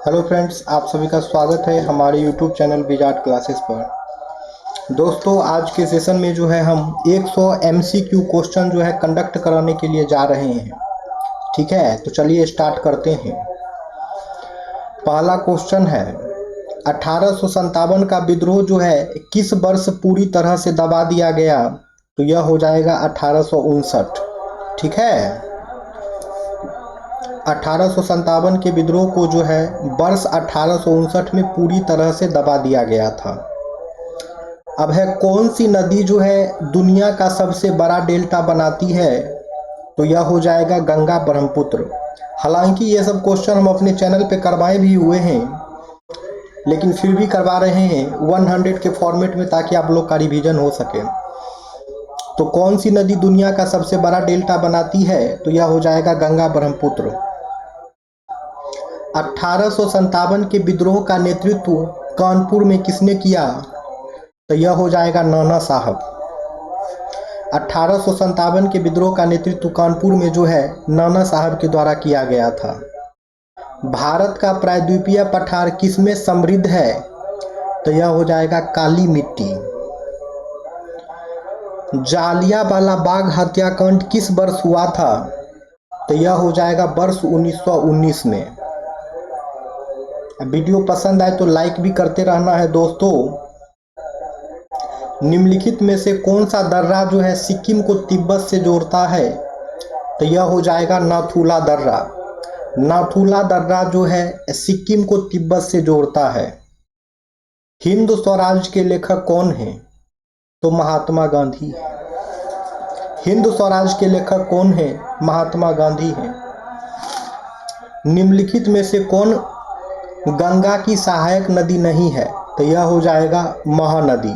Hello friends, आप सभी का स्वागत है हमारे यूट्यूब चैनल विजार्ड क्लासेस पर। दोस्तों, आज के सेशन में जो है हम 100 MCQ क्वेश्चन जो है कंडक्ट कराने के लिए जा रहे हैं। ठीक है, तो चलिए स्टार्ट करते हैं। पहला क्वेश्चन है, 1857 का विद्रोह जो है किस वर्ष पूरी तरह से दबा दिया गया? तो यह हो जाएगा 1859। ठीक है, 1857 के विद्रोह को जो है वर्ष 1859 में पूरी तरह से दबा दिया गया था। अब है, कौन सी नदी जो है दुनिया का सबसे बड़ा डेल्टा बनाती है? तो यह हो जाएगा गंगा ब्रह्मपुत्र। हालांकि ये सब क्वेश्चन हम अपने चैनल पे करवाए भी हुए हैं, लेकिन फिर भी करवा रहे हैं 100 के फॉर्मेट में, ताकि आप लोग का रिवीजन हो सके। तो कौन सी नदी दुनिया का सबसे बड़ा डेल्टा बनाती है? तो यह हो जाएगा गंगा ब्रह्मपुत्र। 1857 के विद्रोह का नेतृत्व कानपुर में किसने किया? तो यह हो जाएगा नाना साहब। 1857 के विद्रोह का नेतृत्व कानपुर में जो है नाना साहब के द्वारा किया गया था। भारत का प्रायद्वीपीय पठार किसमें समृद्ध है? तो यह हो जाएगा काली मिट्टी। जालियांवाला बाग हत्याकांड किस वर्ष हुआ था? तो यह हो जाएगा वर्ष 1919 में। वीडियो पसंद आए तो लाइक भी करते रहना है दोस्तों। निम्नलिखित में से कौन सा दर्रा जो है सिक्किम को तिब्बत से जोड़ता है? तो यह हो जाएगा नाथुला दर्रा। नाथुला दर्रा जो है सिक्किम को तिब्बत से जोड़ता है। हिंद स्वराज के लेखक कौन हैं? तो महात्मा गांधी। हिंद स्वराज के लेखक कौन हैं? महात्मा गांधी हैं। निम्नलिखित में से कौन गंगा की सहायक नदी नहीं है? तो यह हो जाएगा Mahanadi.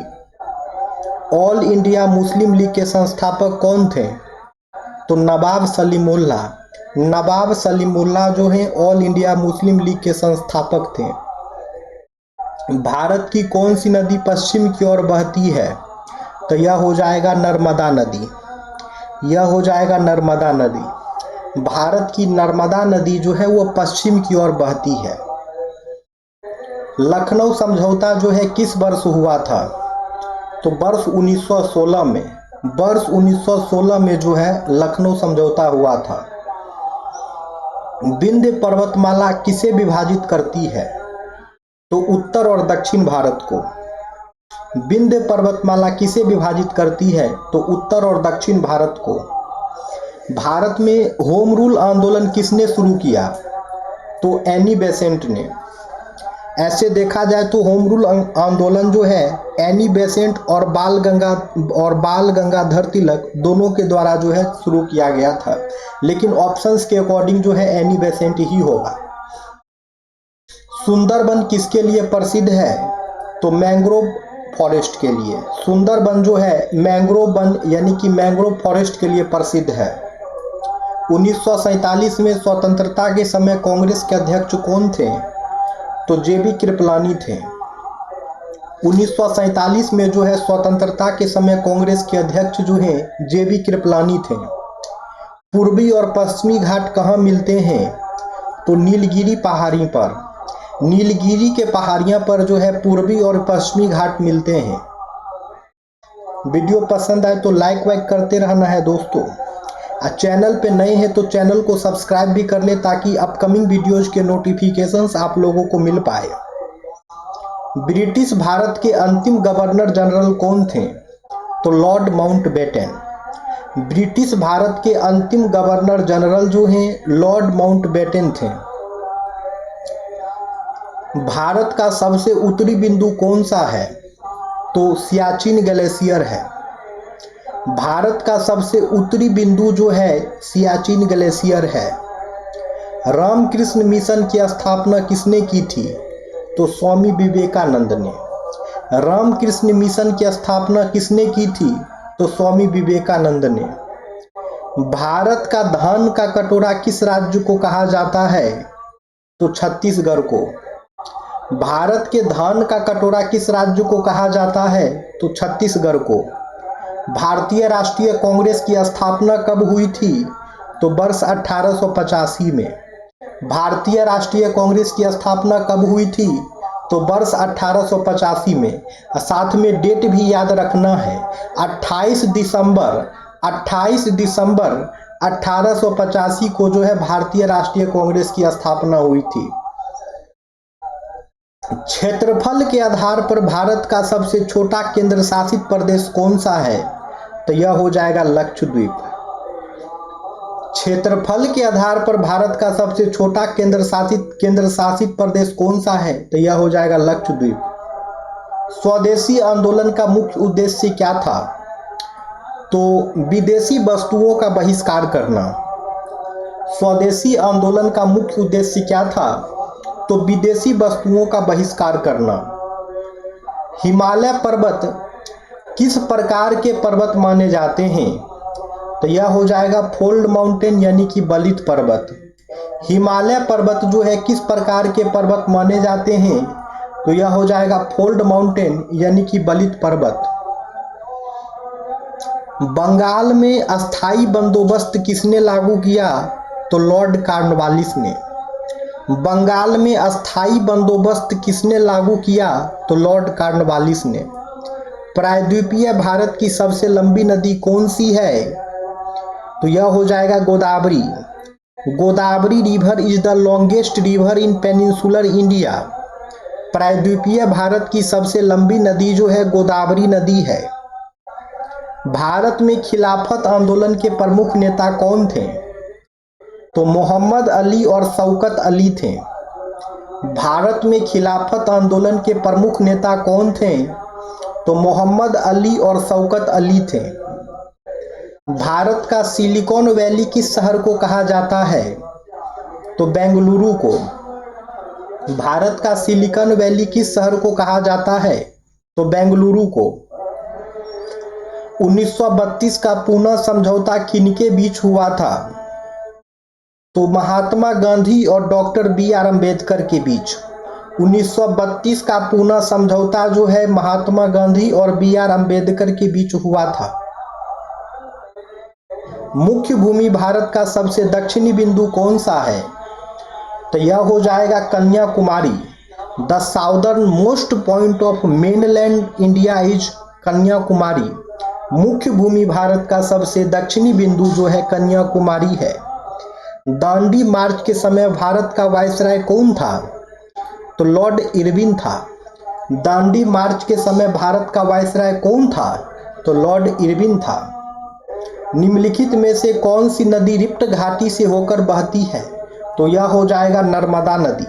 All India Muslim league के संस्थापक कौन थे? तो नवाब सलीमुल्लाह। नवाब सलीमुल्लाह जो हैं ऑल इंडिया मुस्लिम लीग के संस्थापक थे। भारत की कौन सी नदी पश्चिम की ओर बहती है? तो यह हो जाएगा नर्मदा नदी। यह हो जाएगा नर्मदा नदी। भारत की नर्मदा नदी जो है वो पश्चिम की ओर बहती है। लखनऊ समझौता जो है किस वर्ष हुआ था? तो वर्ष 1916 में। वर्ष 1916 में जो है लखनऊ समझौता हुआ था। विंध्य पर्वतमाला किसे विभाजित करती है? तो उत्तर और दक्षिण भारत को। विंध्य पर्वतमाला किसे विभाजित करती है? तो उत्तर और दक्षिण भारत को। भारत में होम रूल आंदोलन किसने शुरू किया? तो एनी बेसेंट ने। ऐसे देखा जाए तो होम रूल आंदोलन जो है एनी बेसेंट और बाल गंगाधर तिलक दोनों के द्वारा जो है शुरू किया गया था, लेकिन ऑप्शंस के अकॉर्डिंग जो है एनी बेसेंट ही होगा। सुंदरबन किसके लिए प्रसिद्ध है? तो मैंग्रोव फॉरेस्ट के लिए। सुंदरबन जो है मैंग्रोव वन यानी कि मैंग्रोव फॉरेस्ट के लिए प्रसिद्ध है। 1947 में स्वतंत्रता के समय कांग्रेस के अध्यक्ष कौन थे? तो जेबी कृपलानी थे। 1947 में जो है स्वतंत्रता के समय कांग्रेस के अध्यक्ष जो हैं जेबी कृपलानी थे। पूर्वी और पश्चिमी घाट कहाँ मिलते हैं? तो नीलगिरी पहाड़ी पर। नीलगिरी के पहाड़ियाँ पर जो है पूर्वी और पश्चिमी घाट मिलते हैं। वीडियो पसंद आए तो लाइक वाइक करते रहना है दोस्तों। चैनल पे नए हैं तो चैनल को सब्सक्राइब भी कर ले, ताकि अपकमिंग वीडियोज के नोटिफिकेशंस आप लोगों को मिल पाए। ब्रिटिश भारत के अंतिम गवर्नर जनरल कौन थे? तो लॉर्ड माउंटबेटन। ब्रिटिश भारत के अंतिम गवर्नर जनरल जो हैं लॉर्ड माउंटबेटन थे। भारत का सबसे उत्तरी बिंदु कौन सा है? तो सियाचिन ग्लेशियर है। भारत का सबसे उत्तरी बिंदु जो है सियाचिन ग्लेशियर है। रामकृष्ण मिशन की स्थापना किसने की थी? तो स्वामी विवेकानंद ने। रामकृष्ण मिशन की स्थापना किसने की थी? तो स्वामी विवेकानंद ने। भारत का धान का कटोरा किस राज्य को कहा जाता है? तो छत्तीसगढ़ को। भारत के धान का कटोरा किस राज्य को कहा जाता है? तो छत्तीसगढ़ को। भारतीय राष्ट्रीय कांग्रेस की स्थापना कब हुई थी? तो वर्ष 1885 में। भारतीय राष्ट्रीय कांग्रेस की स्थापना कब हुई थी? तो वर्ष 1885 में। साथ में डेट भी याद रखना है, 28 दिसंबर 1885 को जो है भारतीय राष्ट्रीय कांग्रेस की स्थापना हुई थी। क्षेत्रफल के आधार पर भारत का सबसे छोटा केंद्र शासित प्रदेश कौन सा है? तो यह हो जाएगा लक्षद्वीप। क्षेत्रफल के आधार पर भारत का सबसे छोटा केंद्र शासित प्रदेश कौन सा है? तो यह हो जाएगा लक्षद्वीप। स्वदेशी आंदोलन का मुख्य उद्देश्य क्या था? तो विदेशी वस्तुओं का बहिष्कार करना। स्वदेशी आंदोलन का मुख्य उद्देश्य क्या था? तो विदेशी वस्तुओं का बहिष्कार करना। हिमालय पर्वत किस प्रकार के पर्वत माने जाते हैं? तो यह हो जाएगा फोल्ड माउंटेन यानी कि बलित पर्वत। हिमालय पर्वत जो है किस प्रकार के पर्वत माने जाते हैं? तो यह हो जाएगा फोल्ड माउंटेन यानी कि बलित पर्वत। बंगाल में अस्थाई बंदोबस्त किसने लागू किया? तो लॉर्ड कॉर्नवालिस ने। बंगाल में अस्थाई बंदोबस्त किसने लागू किया? तो लॉर्ड कॉर्नवालिस ने। प्रायद्वीपीय भारत की सबसे लंबी नदी कौन सी है? तो यह हो जाएगा Godavari. Godavari river is the longest river in peninsular India. प्रायद्वीपीय भारत की सबसे लंबी नदी जो है गोदावरी नदी है। भारत में खिलाफत आंदोलन के प्रमुख नेता कौन थे? तो मोहम्मद अली और शौकत अली थे। भारत में खिलाफत आंदोलन के प्रमुख नेता कौन थे? तो मोहम्मद अली और शौकत अली थे। भारत का सिलिकॉन वैली किस शहर को कहा जाता है? तो बेंगलुरु को। भारत का सिलिकॉन वैली किस शहर को कहा जाता है? तो बेंगलुरु को। 1932 का पूना समझौता किनके बीच हुआ था? तो महात्मा गांधी और डॉक्टर बी.आर. अम्बेडकर के बीच। 1932 का पूना समझौता जो है महात्मा गांधी और बी.आर. अम्बेडकर के बीच हुआ था। मुख्य भूमि भारत का सबसे दक्षिणी बिंदु कौन सा है? तो यह हो जाएगा Kanyakumari. The southern most point of mainland India is Kanyakumari. मुख्य भूमि भारत का सबसे दक्षिणी बिंदु जो है कन्याकुमारी है। दांडी मार्च के समय भारत का वायसराय कौन था? तो लॉर्ड इरविन था। दांडी मार्च के समय भारत का वायसराय कौन था? तो लॉर्ड इरविन था। निम्नलिखित में से कौन सी नदी रिफ्ट घाटी से होकर बहती है? तो यह हो जाएगा नर्मदा नदी।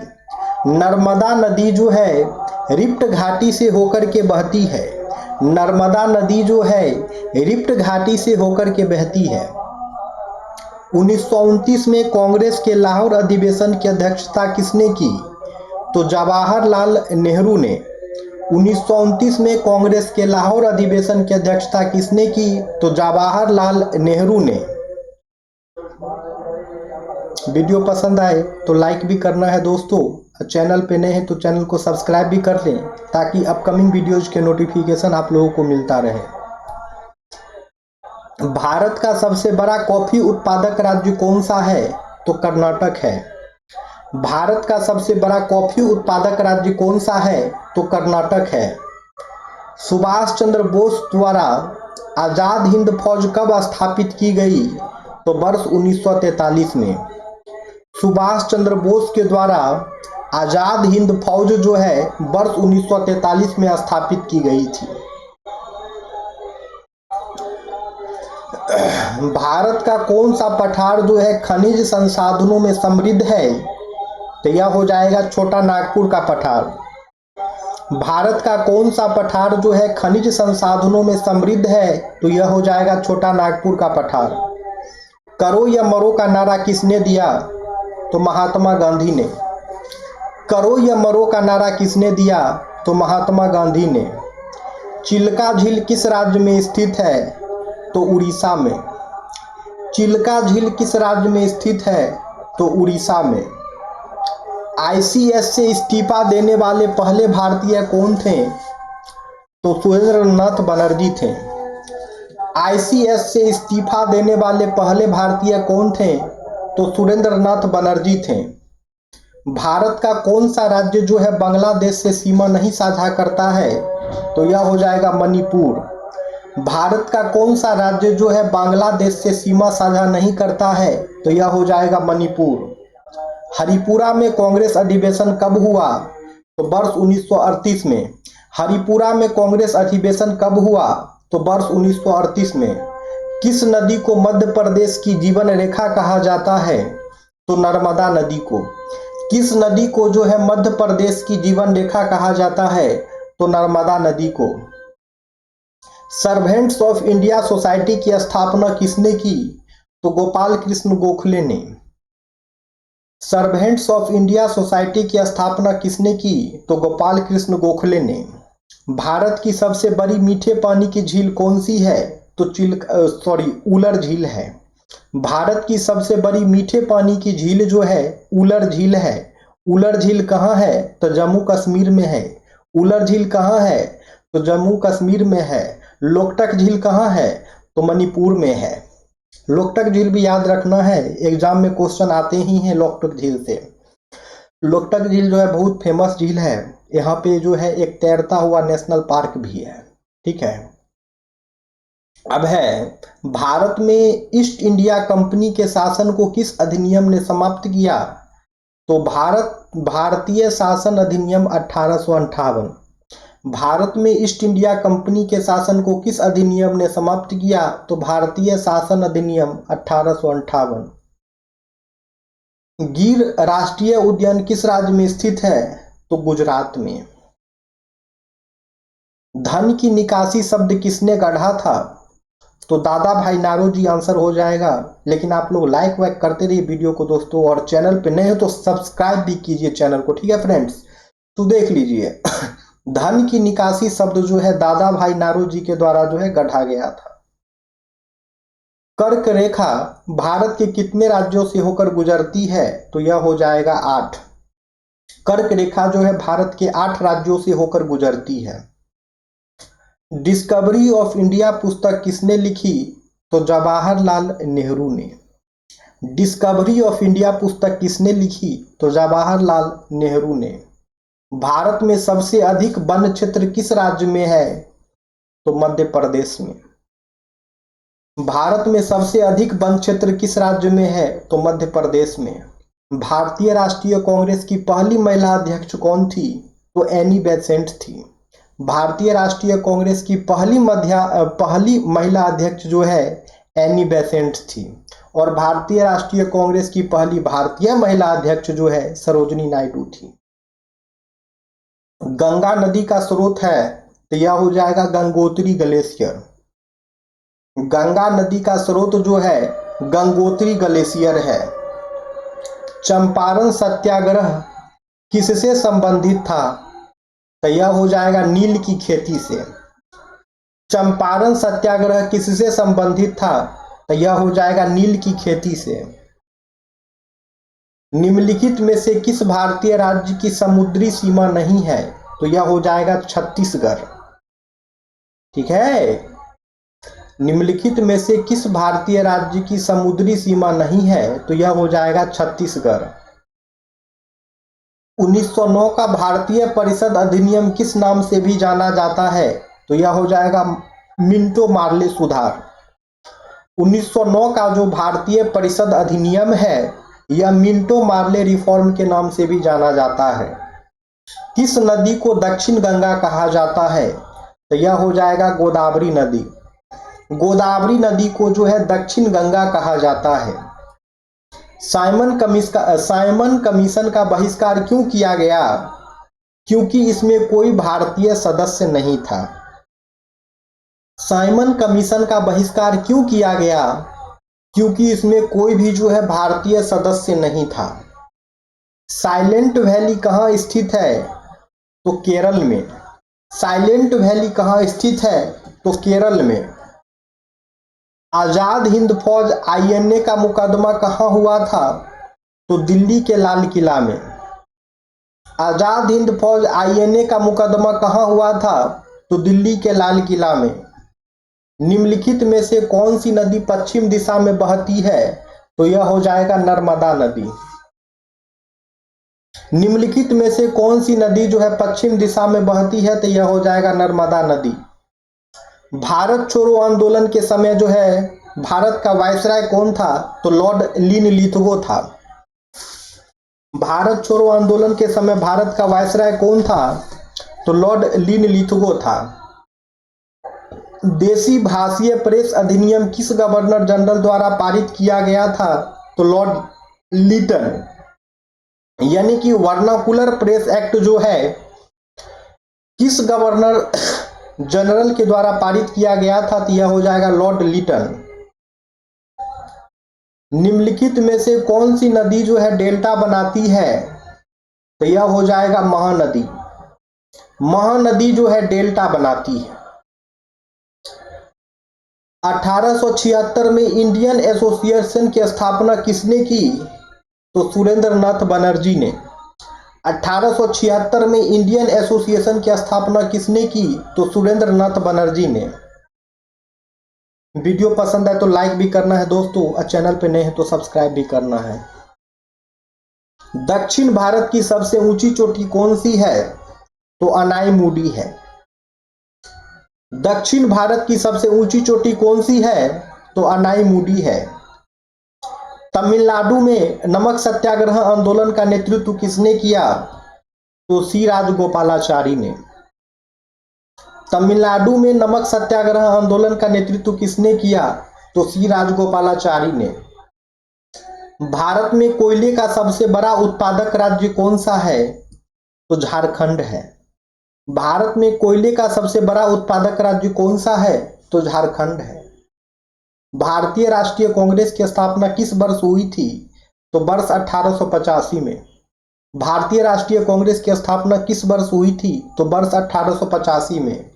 नर्मदा नदी जो है रिफ्ट घाटी से होकर के बहती है। नर्मदा नदी जो है रिफ्ट घाटी से होकर के बहती है। 1929 में कांग्रेस के लाहौर अधिवेशन की अध्यक्षता किसने की? तो जवाहरलाल नेहरू ने। 1929 में कांग्रेस के लाहौर अधिवेशन की अध्यक्षता किसने की? तो जवाहरलाल नेहरू ने। वीडियो पसंद आए तो लाइक भी करना है दोस्तों। चैनल पे नए हैं तो चैनल को सब्सक्राइब भी कर लें ताकि अपकमिंग वीडियोज के नोटिफिकेशन आप लोगों को मिलता रहे। भारत का सबसे बड़ा कॉफी उत्पादक राज्य कौन सा है? तो कर्नाटक है। भारत का सबसे बड़ा कॉफी उत्पादक राज्य कौन सा है? तो कर्नाटक है। सुभाष चंद्र बोस द्वारा आजाद हिंद फौज कब स्थापित की गई? तो वर्ष 1943 में। सुभाष चंद्र बोस के द्वारा आजाद हिंद फौज जो है वर्ष 1943 में स्थापित की गई थी। भारत का कौन सा पठार जो है खनिज संसाधनों में समृद्ध है? तो यह हो जाएगा छोटा नागपुर का पठार। भारत का कौन सा पठार जो है खनिज संसाधनों में समृद्ध है? तो यह हो जाएगा छोटा नागपुर का पठार। करो या मरो का नारा किसने दिया? तो महात्मा गांधी ने। करो या मरो का नारा किसने दिया? तो महात्मा गांधी ने। चिल्का झील किस राज्य में स्थित है? तो उड़ीसा में। चिल्का झील किस राज्य में स्थित है? तो उड़ीसा में। आईसीएस से इस्तीफा देने वाले पहले भारतीय कौन थे? तो सुरेंद्रनाथ बनर्जी थे। आईसीएस से इस्तीफा देने वाले पहले भारतीय कौन थे? तो सुरेंद्रनाथ बनर्जी थे। भारत का कौन सा राज्य जो है बांग्लादेश से सीमा नहीं साझा करता है? तो यह हो जाएगा मणिपुर। भारत का कौन सा राज्य जो है बांग्लादेश से सीमा साझा नहीं करता है? तो यह हो जाएगा मणिपुर। हरिपुरा में कांग्रेस अधिवेशन कब हुआ? तो वर्ष 1938 में। हरिपुरा में कांग्रेस अधिवेशन कब हुआ? तो वर्ष 1938 में। किस नदी को मध्य प्रदेश की जीवन रेखा कहा जाता है? तो नर्मदा नदी को। किस नदी को जो है मध्य प्रदेश की जीवन रेखा कहा जाता है? तो नर्मदा नदी को। सर्वेंट्स ऑफ इंडिया सोसाइटी की स्थापना किसने की? तो गोपाल कृष्ण गोखले ने। सर्वेंट्स ऑफ इंडिया सोसाइटी की स्थापना किसने की? तो गोपाल कृष्ण गोखले ने। भारत की सबसे बड़ी मीठे पानी की झील कौन सी है? तो उलर झील है। भारत की सबसे बड़ी मीठे पानी की झील जो है उलर झील है। उलर झील कहाँ है? तो जम्मू कश्मीर में है। उलर झील कहाँ है? तो जम्मू कश्मीर में है। लोकटक झील कहाँ है? तो मणिपुर में है। लोकटक झील भी याद रखना है, एग्जाम में क्वेश्चन आते ही हैं लोकटक झील से। लोकटक झील जो है बहुत फेमस झील है। यहाँ पे जो है एक तैरता हुआ नेशनल पार्क भी है। ठीक है। अब है, भारत में ईस्ट इंडिया कंपनी के शासन को किस अधिनियम ने समाप्त किया? तो भारतीय शासन अधिनियम 1858। भारत में ईस्ट इंडिया कंपनी के शासन को किस अधिनियम ने समाप्त किया? तो भारतीय शासन अधिनियम 1858। गिर राष्ट्रीय उद्यान किस राज्य में स्थित है? तो गुजरात में। धन की निकासी शब्द किसने गढ़ा था? तो दादा भाई नारोजी आंसर हो जाएगा। लेकिन आप लोग लाइक वाइक करते रहिए वीडियो को दोस्तों, और चैनल पे नए हो तो सब्सक्राइब भी कीजिए चैनल को। ठीक है फ्रेंड्स, तो देख लीजिए धन की निकासी शब्द जो है दादा भाई नारोजी के द्वारा जो है गढ़ा गया था। कर्क रेखा भारत के कितने राज्यों से होकर गुजरती है? तो यह हो जाएगा 8। कर्क रेखा जो है भारत के 8 राज्यों से होकर गुजरती है। डिस्कवरी ऑफ इंडिया पुस्तक किसने लिखी? तो जवाहरलाल नेहरू ने। डिस्कवरी ऑफ इंडिया पुस्तक किसने लिखी? तो जवाहरलाल नेहरू ने। भारत में सबसे अधिक वन क्षेत्र किस राज्य में है? तो मध्य प्रदेश में। भारत में सबसे अधिक वन क्षेत्र किस राज्य में है? तो मध्य प्रदेश में। भारतीय राष्ट्रीय कांग्रेस की पहली महिला अध्यक्ष कौन थी? तो एनी बेसेंट थी। भारतीय राष्ट्रीय कांग्रेस की पहली महिला अध्यक्ष जो है एनी बेसेंट थी। और भारतीय राष्ट्रीय कांग्रेस की पहली भारतीय महिला अध्यक्ष जो है सरोजिनी नायडू थी। गंगा नदी का स्रोत है, तो यह हो जाएगा गंगोत्री ग्लेशियर। गंगा नदी का स्रोत जो है गंगोत्री ग्लेशियर है। चंपारण सत्याग्रह किससे संबंधित था? तो यह हो जाएगा नील की खेती से। चंपारण सत्याग्रह किससे संबंधित था? तो यह हो जाएगा नील की खेती से। निम्नलिखित में से किस भारतीय राज्य की समुद्री सीमा नहीं है? तो यह हो जाएगा छत्तीसगढ़। ठीक है। निम्नलिखित में से किस भारतीय राज्य की समुद्री सीमा नहीं है? तो यह हो जाएगा छत्तीसगढ़। 1909 का भारतीय परिषद अधिनियम किस नाम से भी जाना जाता है? तो यह हो जाएगा मिंटो मार्ले सुधार। 1909 का जो भारतीय परिषद अधिनियम है यह मिंटो मार्ले रिफॉर्म के नाम से भी जाना जाता है। किस नदी को दक्षिण गंगा कहा जाता है? तो यह हो जाएगा गोदावरी नदी। गोदावरी नदी को जो है दक्षिण गंगा कहा जाता है। साइमन कमीशन का बहिष्कार क्यों किया गया? क्योंकि इसमें कोई भारतीय सदस्य नहीं था। साइमन कमीशन का बहिष्कार क्यों किया गया? क्योंकि इसमें कोई भी जो है भारतीय सदस्य नहीं था। साइलेंट वैली कहाँ स्थित है? तो केरल में। साइलेंट वैली कहाँ स्थित है? तो केरल में। आजाद हिंद फौज आईएनए का मुकदमा कहाँ हुआ था? तो दिल्ली के लाल किला में। आजाद हिंद फौज आईएनए का मुकदमा कहाँ हुआ था? तो दिल्ली के लाल किला में। निम्नलिखित में से कौन सी नदी पश्चिम दिशा में बहती है? तो यह हो जाएगा नर्मदा नदी। निम्नलिखित में से कौन सी नदी जो है पश्चिम दिशा में बहती है? तो यह हो जाएगा नर्मदा नदी। भारत छोड़ो आंदोलन के समय जो है भारत का वायसराय कौन था? तो लॉर्ड लिनलिथगो था। भारत छोड़ो आंदोलन के समय भारत का वायसराय कौन था? तो लॉर्ड लिनलिथगो था। देशी भाषीय प्रेस अधिनियम किस गवर्नर जनरल द्वारा पारित किया गया था? तो लॉर्ड लिटन। यानी कि वर्नाकुलर प्रेस एक्ट जो है किस गवर्नर जनरल के द्वारा पारित किया गया था? तो यह हो जाएगा लॉर्ड लिटन। निम्नलिखित में से कौन सी नदी जो है डेल्टा बनाती है? तो यह हो जाएगा महानदी। महानदी जो है डेल्टा बनाती है। 1876 में इंडियन एसोसिएशन की स्थापना किसने की? तो सुरेंद्र नाथ बनर्जी ने। 1876 में इंडियन एसोसिएशन की स्थापना किसने की? तो सुरेंद्र नाथ बनर्जी ने। वीडियो पसंद है तो लाइक भी करना है दोस्तों, और चैनल पे नए हैं तो सब्सक्राइब भी करना है। दक्षिण भारत की सबसे ऊंची चोटी कौन सी है? तो अनाईमुडी है। दक्षिण भारत की सबसे ऊंची चोटी कौन सी है? तो अनाईमुडी है। तमिलनाडु में नमक सत्याग्रह आंदोलन का नेतृत्व किसने किया? तो सी राजगोपालाचारी ने। तमिलनाडु में नमक सत्याग्रह आंदोलन का नेतृत्व किसने किया? तो सी राजगोपालाचारी ने। भारत में कोयले का सबसे बड़ा उत्पादक राज्य कौन सा है? तो झारखंड है। भारत में कोयले का सबसे बड़ा उत्पादक राज्य कौन सा है? तो झारखंड है। भारतीय राष्ट्रीय कांग्रेस की स्थापना किस वर्ष हुई थी? तो वर्ष 1885 में। भारतीय राष्ट्रीय कांग्रेस की स्थापना किस वर्ष हुई थी? तो वर्ष 1885 में।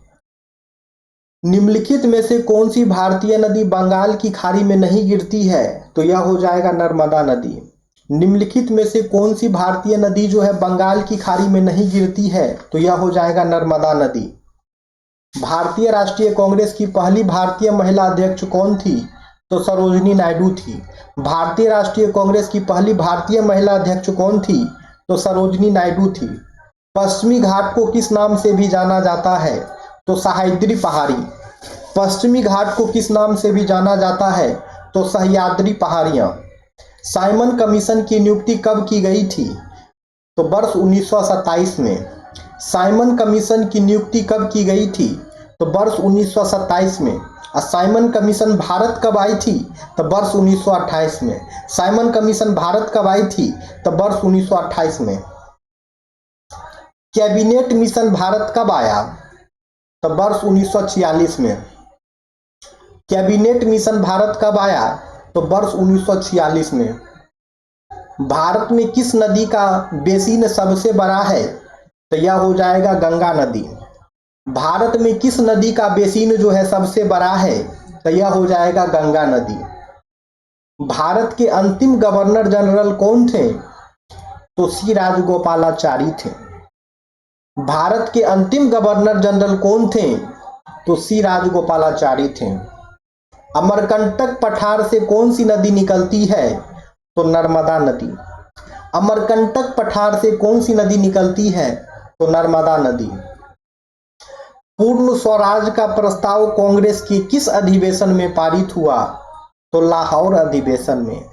निम्नलिखित में से कौन सी भारतीय नदी बंगाल की खाड़ी में नहीं गिरती है? तो यह हो जाएगा नर्मदा नदी। निम्नलिखित में से कौन सी भारतीय नदी जो है बंगाल की खाड़ी में नहीं गिरती है? तो यह हो जाएगा नर्मदा नदी। भारतीय राष्ट्रीय कांग्रेस की पहली भारतीय महिला अध्यक्ष कौन थी? तो सरोजिनी नायडू थी। भारतीय राष्ट्रीय कांग्रेस की पहली भारतीय महिला अध्यक्ष कौन थी? तो सरोजिनी नायडू थी। पश्चिमी घाट को किस नाम से भी जाना जाता है? तो सह्याद्री पहाड़ी। पश्चिमी घाट को किस नाम से भी जाना जाता है? तो सह्याद्री पहाड़ियां। साइमन कमीशन की नियुक्ति कब की गई थी? तो वर्ष 1927 में। साइमन कमीशन की नियुक्ति कब की गई थी? तो वर्ष 1927 में। और साइमन कमीशन भारत कब आई थी? तो वर्ष 1928 में। साइमन कमीशन भारत कब आई थी? तो वर्ष 1928 में। कैबिनेट मिशन भारत कब आया? तो वर्ष 1946 में। कैबिनेट मिशन भारत कब आया? तो वर्ष 1946 में। भारत में किस नदी का बेसिन सबसे बड़ा है? तो यह हो जाएगा गंगा नदी। भारत में किस नदी का बेसिन जो है सबसे बड़ा है? तो यह हो जाएगा गंगा नदी। भारत के अंतिम गवर्नर जनरल कौन थे? तो सी राजगोपालाचारी थे। भारत के अंतिम गवर्नर जनरल कौन थे? तो सी राजगोपालाचारी थे। अमरकंटक पठार से कौन सी नदी निकलती है? तो नर्मदा नदी। अमरकंटक पठार से कौन सी नदी निकलती है? तो नर्मदा नदी। पूर्ण स्वराज का प्रस्ताव कांग्रेस के किस अधिवेशन में पारित हुआ? तो लाहौर अधिवेशन में।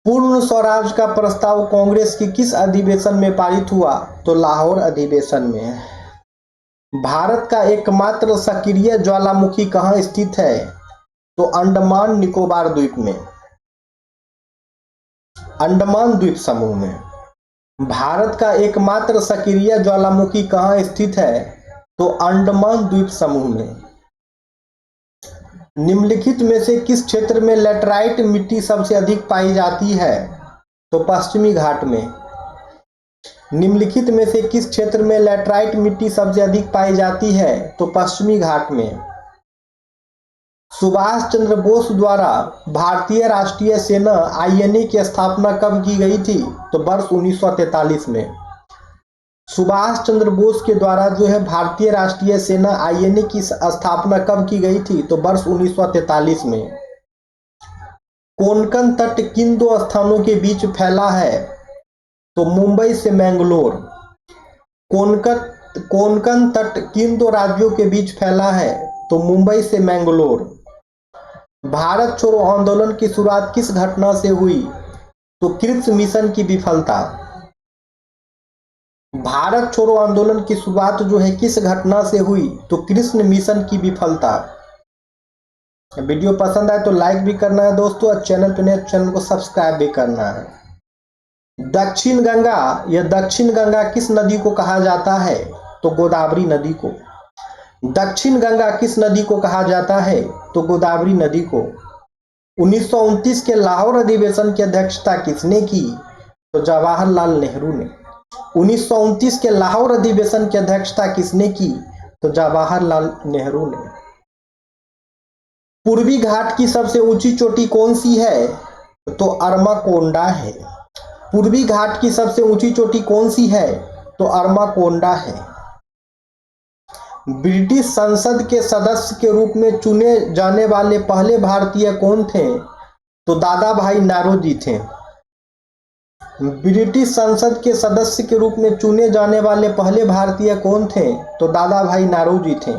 पूर्ण स्वराज का प्रस्ताव कांग्रेस के किस अधिवेशन में पारित हुआ? तो लाहौर अधिवेशन में। भारत का एकमात्र सक्रिय ज्वालामुखी कहाँ स्थित है? तो अंडमान निकोबार द्वीप में। अंडमान द्वीप समूह में। भारत का एकमात्र सक्रिय ज्वालामुखी कहाँ स्थित है? तो अंडमान द्वीप समूह में। निम्नलिखित में से किस क्षेत्र में लैटराइट मिट्टी सबसे अधिक पाई जाती है? तो पश्चिमी घाट में। निम्नलिखित में से किस क्षेत्र में लैटराइट मिट्टी सबसे अधिक पाई जाती है? तो पश्चिमी घाट में। सुभाष चंद्र बोस द्वारा भारतीय राष्ट्रीय सेना आईएनए की स्थापना कब की गई थी? तो वर्ष 1943 में। सुभाष चंद्र बोस के द्वारा जो है भारतीय राष्ट्रीय सेना आईएनए की स्थापना कब की गई थी? तो वर्ष 1943 में। कोंकण तट किन दो स्थानों के बीच फैला है? तो मुंबई से मैंगलोर। कोंकण तट किन दो राज्यों के बीच फैला है? तो मुंबई से मैंगलोर। भारत छोड़ो आंदोलन की शुरुआत किस घटना से हुई? तो क्रिप्स मिशन की विफलता। भारत छोड़ो आंदोलन की शुरुआत जो है किस घटना से हुई? तो कृष्ण मिशन की विफलता। वीडियो पसंद आए तो लाइक भी करना है दोस्तों, और चैनल पे नए चैनल को सब्सक्राइब भी करना है। दक्षिण गंगा या दक्षिण गंगा किस नदी को कहा जाता है? तो गोदावरी नदी को। दक्षिण गंगा किस नदी को कहा जाता है? तो गोदावरी नदी को। 1929 के लाहौर अधिवेशन की अध्यक्षता किसने की? तो जवाहरलाल नेहरू ने। 1929 के लाहौर अधिवेशन की अध्यक्षता किसने की? तो जवाहरलाल नेहरू ने। पूर्वी घाट की सबसे ऊंची चोटी कौन सी है? तो अरमाकोंडा है। पूर्वी घाट की सबसे ऊंची चोटी कौन सी है? तो अरमाकोंडा है। ब्रिटिश संसद के सदस्य के रूप में चुने जाने वाले पहले भारतीय कौन थे? तो दादा भाई नारोजी थे। ब्रिटिश संसद के सदस्य के रूप में चुने जाने वाले पहले भारतीय कौन थे? तो दादा भाई नारोजी थे।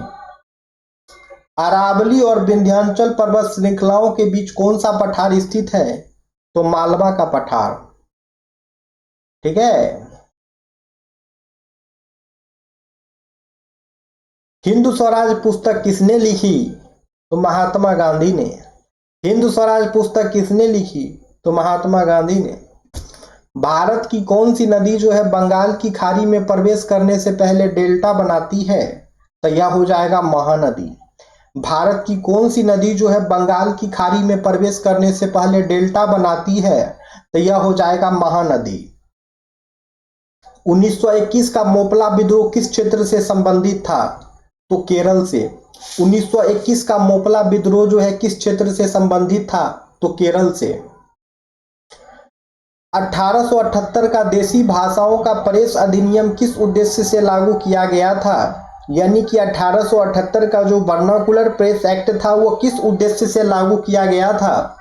अरावली और विंध्याचल पर्वत श्रृंखलाओं के बीच कौन सा पठार स्थित है? तो मालवा का पठार। ठीक है। हिंद स्वराज पुस्तक किसने लिखी? तो महात्मा गांधी ने। हिंद स्वराज पुस्तक किसने लिखी? तो महात्मा गांधी ने। भारत की कौन सी नदी जो है बंगाल की खाड़ी में प्रवेश करने से पहले डेल्टा बनाती है? तो यह हो जाएगा महानदी। भारत की कौन सी नदी जो है बंगाल की खाड़ी में प्रवेश करने से पहले डेल्टा बनाती है? तो यह हो जाएगा महानदी। 1921 का मोपला विद्रोह किस क्षेत्र से संबंधित था? तो केरल से। 1921 का मोपला विद्रोह जो है किस क्षेत्र से संबंधित था? तो केरल से। 1878 का देशी भाषाओं का प्रेस अधिनियम किस उद्देश्य से लागू किया गया था? यानी कि 1878 का जो वर्नाकुलर प्रेस एक्ट था वो किस उद्देश्य से लागू किया गया था?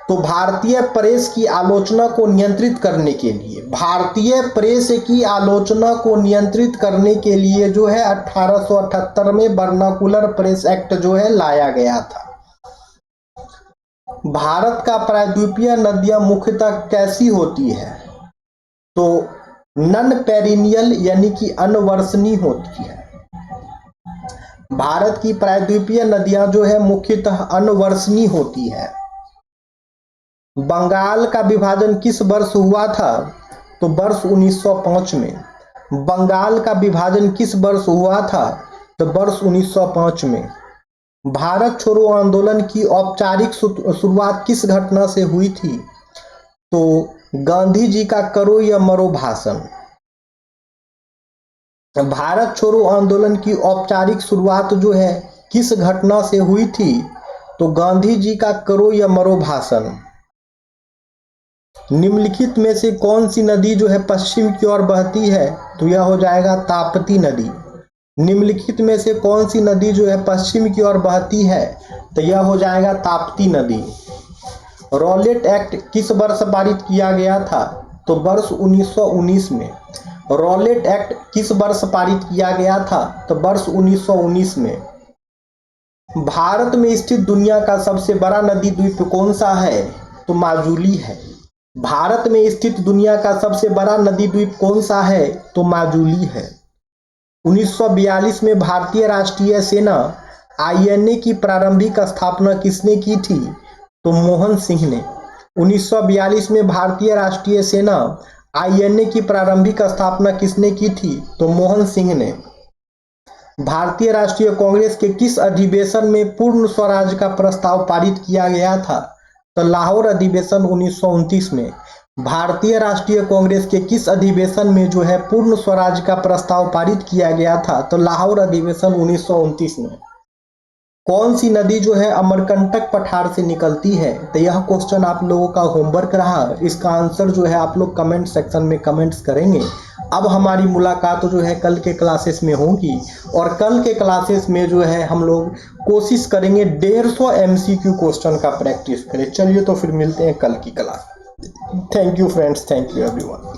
तो भारतीय प्रेस की आलोचना को नियंत्रित करने के लिए। भारतीय प्रेस की आलोचना को नियंत्रित करने के लिए जो है 1878 में वर्नाकुलर प्रेस एक्ट जो है लाया गया था। भारत का प्रायद्वीपीय नदियां मुख्यतः कैसी होती है? तो नन पेरिनियल यानी कि अनवर्षणीय होती है। भारत की प्रायद्वीपीय नदियां जो है मुख्यतः अनवर्षणीय होती है। बंगाल का विभाजन किस वर्ष हुआ था? तो वर्ष 1905 में। बंगाल का विभाजन किस वर्ष हुआ था? तो वर्ष 1905 में। भारत छोड़ो आंदोलन की औपचारिक शुरुआत किस घटना से हुई थी? तो गांधी जी का करो या मरो भाषण। भारत छोड़ो आंदोलन की औपचारिक शुरुआत जो है किस घटना से हुई थी? तो गांधी जी का करो या मरो भाषण। निम्नलिखित में से कौन सी नदी जो है पश्चिम की ओर बहती है? तो यह हो जाएगा ताप्ती नदी। निम्नलिखित में से कौन सी नदी जो है पश्चिम की ओर बहती है? तो यह हो जाएगा ताप्ती नदी। रॉलेट एक्ट किस वर्ष पारित किया गया था? तो वर्ष 1919 में। रॉलेट एक्ट किस वर्ष पारित किया गया था? तो वर्ष 1919 में। भारत में स्थित दुनिया का सबसे बड़ा नदी द्वीप कौन सा है? तो माजुली है। भारत में स्थित दुनिया का सबसे बड़ा नदी द्वीप कौन सा है? तो माजुली है। 1942 में भारतीय राष्ट्रीय सेना आईएनए की प्रारंभिक स्थापना किसने की थी? तो मोहन सिंह ने। 1942 में भारतीय राष्ट्रीय सेना आईएनए की प्रारंभिक स्थापना किसने की थी? तो मोहन सिंह ने। भारतीय राष्ट्रीय कांग्रेस के किस अधिवेशन में पूर्ण स्वराज का प्रस्ताव पारित किया गया था? तो लाहौर अधिवेशन 1929 में। भारतीय राष्ट्रीय कांग्रेस के किस अधिवेशन में जो है पूर्ण स्वराज का प्रस्ताव पारित किया गया था? तो लाहौर अधिवेशन 1929 में। कौन सी नदी जो है अमरकंटक पठार से निकलती है? तो यह क्वेश्चन आप लोगों का होमवर्क रहा। इसका आंसर जो है आप लोग कमेंट सेक्शन में कमेंट्स करेंगे। अब हमारी मुलाकात जो है कल के क्लासेस में होगी, और कल के क्लासेस में जो है हम लोग कोशिश करेंगे 150 MCQ क्वेश्चन का प्रैक्टिस करें। चलिए तो फिर मिलते हैं कल की class. Thank you friends, thank you everyone.